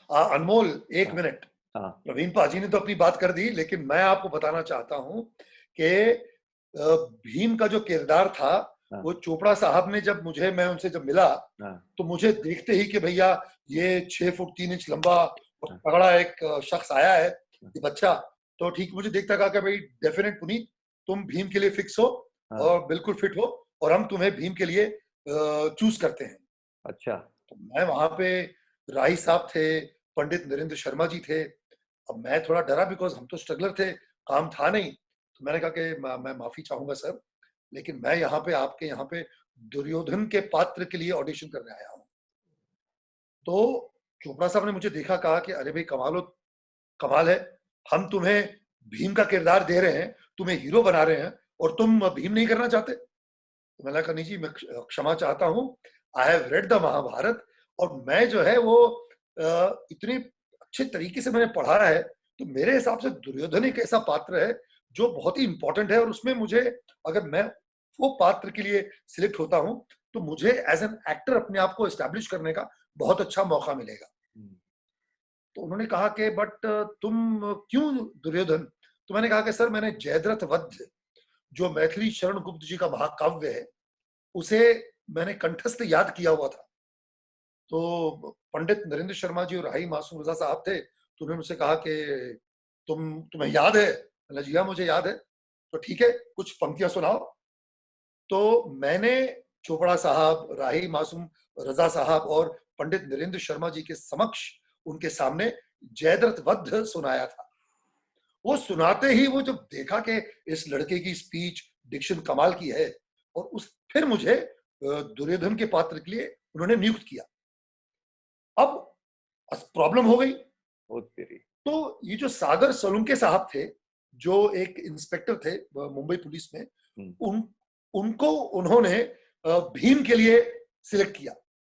अनमोल, एक हाँ, मिनट। हाँ, प्रवीण पाजी ने तो अपनी बात कर दी, लेकिन मैं आपको बताना चाहता हूँ कि भीम का जो किरदार था, हाँ, वो चोपड़ा साहब ने जब मैं उनसे जब मिला, हाँ, तो मुझे देखते ही कि भैया ये 6 फुट 3 इंच लंबा और हाँ, तगड़ा एक शख्स आया है, हाँ, ये बच्चा, तो ठीक मुझे देखता कहा कि भाई डेफिनेट पुनीत, तुम भीम के लिए फिक्स हो हाँ, और बिल्कुल फिट हो, और हम तुम्हें भीम के लिए चूज करते हैं। अच्छा, तो मैं वहां पे, राही साहब थे, पंडित नरेंद्र शर्मा जी थे। अब मैं थोड़ा डरा, बिकॉज हम तो स्ट्रगलर थे, काम था नहीं। तो मैंने कहा कि मैं माफी चाहूंगा सर, लेकिन मैं यहाँ पे आपके यहाँ पे दुर्योधन के पात्र के लिए ऑडिशन करने आया हूँ। तो चोपड़ा साहब ने मुझे देखा, कहा कि अरे भाई कमाल है, हम तुम्हें भीम का किरदार दे रहे हैं, तुम्हें हीरो बना रहे हैं, और तुम भीम नहीं करना चाहते। तो मैंने कहा नहीं जी, मैं क्षमा चाहता हूँ, I have read the Mahabharata, और मैं जो है वो इतने अच्छे तरीके से मैंने पढ़ा है, तो मेरे हिसाब से दुर्योधन एक ऐसा पात्र है जो बहुत ही इंपॉर्टेंट है, और उसमें मुझे, अगर मैं वो पात्र के लिए सिलेक्ट होता हूं, तो मुझे एज एन एक्टर अपने आप को एस्टैब्लिश करने का बहुत अच्छा मौका मिलेगा। हम्म, तो उन्होंने कहा कि बट तुम क्यों दुर्योधन? तो मैंने कहा कि सर, मैंने जयद्रथ वध, जो मैथिली शरण गुप्त जी का महाकाव्य है, उसे मैंने कंठस्थ याद किया हुआ था। तो पंडित नरेंद्र शर्मा जी और हाई मासूम रजा साहब थे, तो उन्होंने मुझसे कहा कि तुम्हें याद है? मैंने जी हाँ, मुझे याद है। तो ठीक है, कुछ पंक्तियां सुनाओ। तो मैंने चोपड़ा साहब, राही मासूम रजा साहब और पंडित नरेंद्र शर्मा जी के समक्ष, उनके सामने जयद्रथ वध सुनाया था। वो सुनाते ही वो जब देखा कि इस लड़के की स्पीच डिक्शन कमाल की है, और उस फिर मुझे दुर्योधन के पात्र के लिए उन्होंने नियुक्त किया। अब प्रॉब्लम हो गई। ओ तेरी, तो ये जो सागर सलुंके साहब थे, जो एक इंस्पेक्टर थे मुंबई पुलिस में, हम्म, उन उनको उन्होंने भीम के लिए सिलेक्ट किया,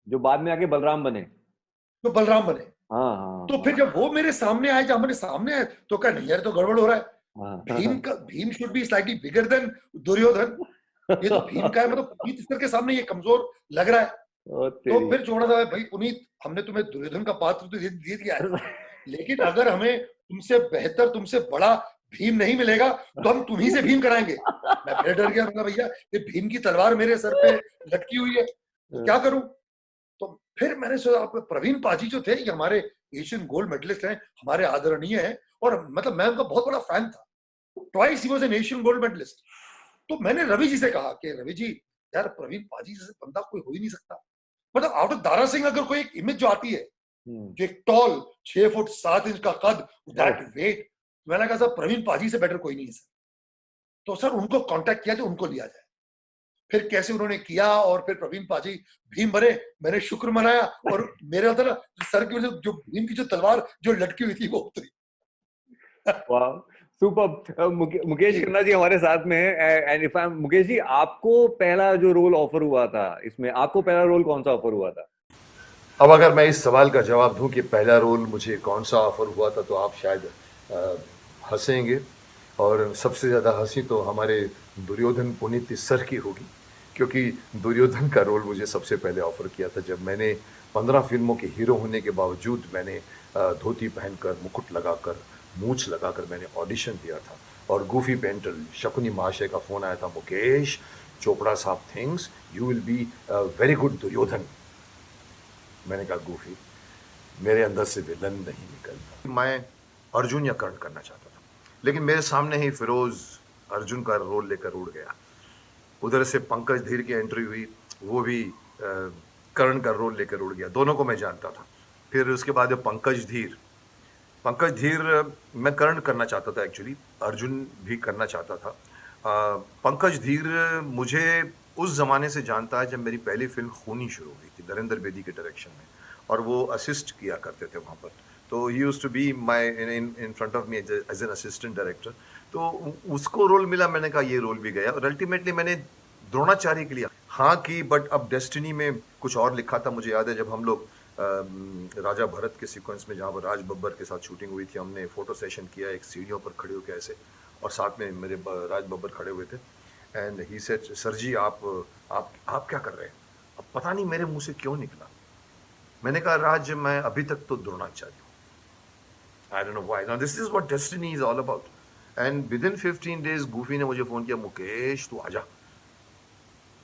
जो बाद में आके बलराम बने। तो बलराम बने। हाँ, हाँ, तो फिर हाँ, जब वो मेरे सामने आए, जब हमारे सामने आए, तो कहा नहीं यार, तो गड़बड़ हो रहा है। हाँ, Bheem should be slightly bigger than Duryodhan. ये तो भीम का है, मतलब पुनीत सर के सामने ये कमजोर लग रहा है। ओ तो तेरी, फिर जोड़ा था, भाई पुनीत, हमने तुम्हें दुर्योधन का पात्र तो दे दिया है, लेकिन अगर हमें तुमसे बेहतर, तुमसे बड़ा भीम नहीं मिलेगा, तो हम तुम्ही से भीम कराएंगे। मैं फिर डर गया, बोला भैया ये भीम की तलवार मेरे सर पे लटकी हुई है, तो क्या करूं? तो फिर मैंने सोचा, प्रवीण पाजी जो थे, ये हमारे एशियन गोल्ड मेडलिस्ट हैं, हमारे आदरणीय हैं, और मतलब मैं उनका बहुत बड़ा फैन था। Twice he was an Asian gold medalist. तो मैंने रवि जी से कहा कि रवि जी, यार प्रवीण पाजी जैसे बंदा कोई हो ही नहीं सकता। मतलब आउट ऑफ दारा सिंह अगर कोई एक इमेज जो आती है, हम्म, जो एक टॉल 6 फुट 7 इंच का कद, ओह, दैट वेट, मैंने कहा सर, प्रवीण पाजी से बेटर कोई नहीं है सर। तो सर उनको कांटेक्ट किया, जो उनको लिया जाए। फिर कैसे उन्होंने किया, और फिर प्रवीण पाजी भीम बने। मैंने शुक्र मनाया, और मेरे अंदर ना सर की जो भीम की जो तलवार जो लटकी हुई थी, वो उतरी। वाह, सुपर। मुकेश जी। खन्ना जी हमारे साथ में है। And if I Mukesh ji, आपको पहला जो रोल ऑफर हुआ था इसमें, आपको पहला रोल कौन सा ऑफर हुआ था? अब अगर मैं इस सवाल का जवाब दूं कि पहला रोल मुझे कौन सा ऑफर हुआ था, तो आप शायद हंसेंगे, और सबसे ज़्यादा हंसी तो हमारे दुर्योधन पुनीत सर की होगी, क्योंकि दुर्योधन का रोल मुझे सबसे पहले ऑफर किया था जब मैंने 15 फिल्मों के हीरो होने के बावजूद मैंने धोती पहनकर, मुकुट लगाकर, मूछ लगाकर मैंने ऑडिशन दिया था, और गूफी पेंटर शकुनी महाशय का फ़ोन आया था, मुकेश, चोपड़ा साहब things you will be very good Duryodhan. मैंने कहा गूफी, मेरे अंदर से विलन नहीं निकलता। मैं अर्जुन या कर्ण करना चाहता था, लेकिन मेरे सामने ही फिरोज अर्जुन का रोल लेकर उड़ गया। उधर से पंकज धीर की एंट्री हुई, वो भी कर्ण का रोल लेकर उड़ गया। दोनों को मैं जानता था। फिर उसके बाद पंकज धीर मैं कर्ण करना चाहता था एक्चुअली, अर्जुन भी करना चाहता था। पंकज धीर मुझे उस ज़माने से जानता है जब मेरी पहली फिल्म खूनी शुरू हुई थी नरेंद्र बेदी के डायरेक्शन में, और वो असिस्ट किया करते थे वहाँ पर। तो he used to be my in front of me as an assistant director. तो उसको रोल मिला, मैंने कहा ये रोल भी गया, और अल्टीमेटली मैंने द्रोणाचार्य के लिए हाँ की, बट अब डेस्टिनी में कुछ और लिखा था। मुझे याद है जब हम लोग राजा भरत के सीक्वेंस में, जहाँ पर राज बब्बर के साथ शूटिंग हुई थी, हमने फोटो सेशन किया एक सीढ़ियों पर खड़े होकर ऐसे, और साथ में मेरे राज बब्बर खड़े हुए थे। एंड ही सेड, सर जी आप क्या कर रहे हैं? अब पता नहीं मेरे मुंह से क्यों निकला, मैंने कहा राज मैं अभी तक तो द्रोणाचार्य हूँ. I don't know why. Now this is what destiny is all about. And within 15 days, Goofy ने मुझे फोन किया, मुकेश तू आजा,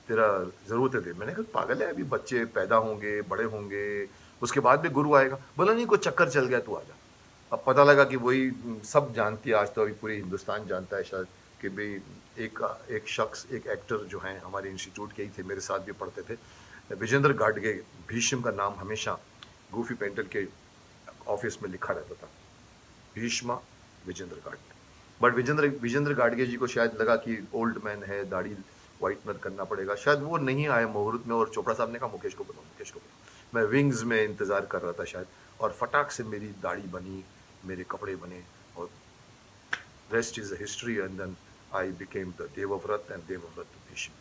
तेरा जरूरत है. मैंने कहा पागल है, अभी बच्चे पैदा होंगे, बड़े होंगे, उसके बाद भी गुरु आएगा. बोला नहीं, कोई चक्कर चल गया, तू आजा. अब पता लगा कि वही सब जानती है, आज तो अभी पूरी हिंदुस्तान जानता है शायद, कि भाई एक शख्स, एक एक्टर जो हैं हमारे इंस्टीट्यूट के ही थे, मेरे साथ भी पढ़ते थे, विजेंद्र गाडगे. भीष्म का नाम हमेशा गूफी पेंटल के ऑफिस में लिखा रहता था, भीष्मा विजेंद्र गाडगे. बट विजेंद्र गाडगे जी को शायद लगा कि ओल्ड मैन है, दाढ़ी व्हाइटनर करना पड़ेगा, शायद वो नहीं आए मुहूर्त में. और चोपड़ा साहब ने कहा मुकेश को बुलाओ, मुकेश को बुलाओ. मैं विंग्स में इंतजार कर रहा था शायद, और फटाक से मेरी दाढ़ी बनी, मेरे कपड़े बने, और rest is history. And then I became the Devvrat and Devvrat Bhishma.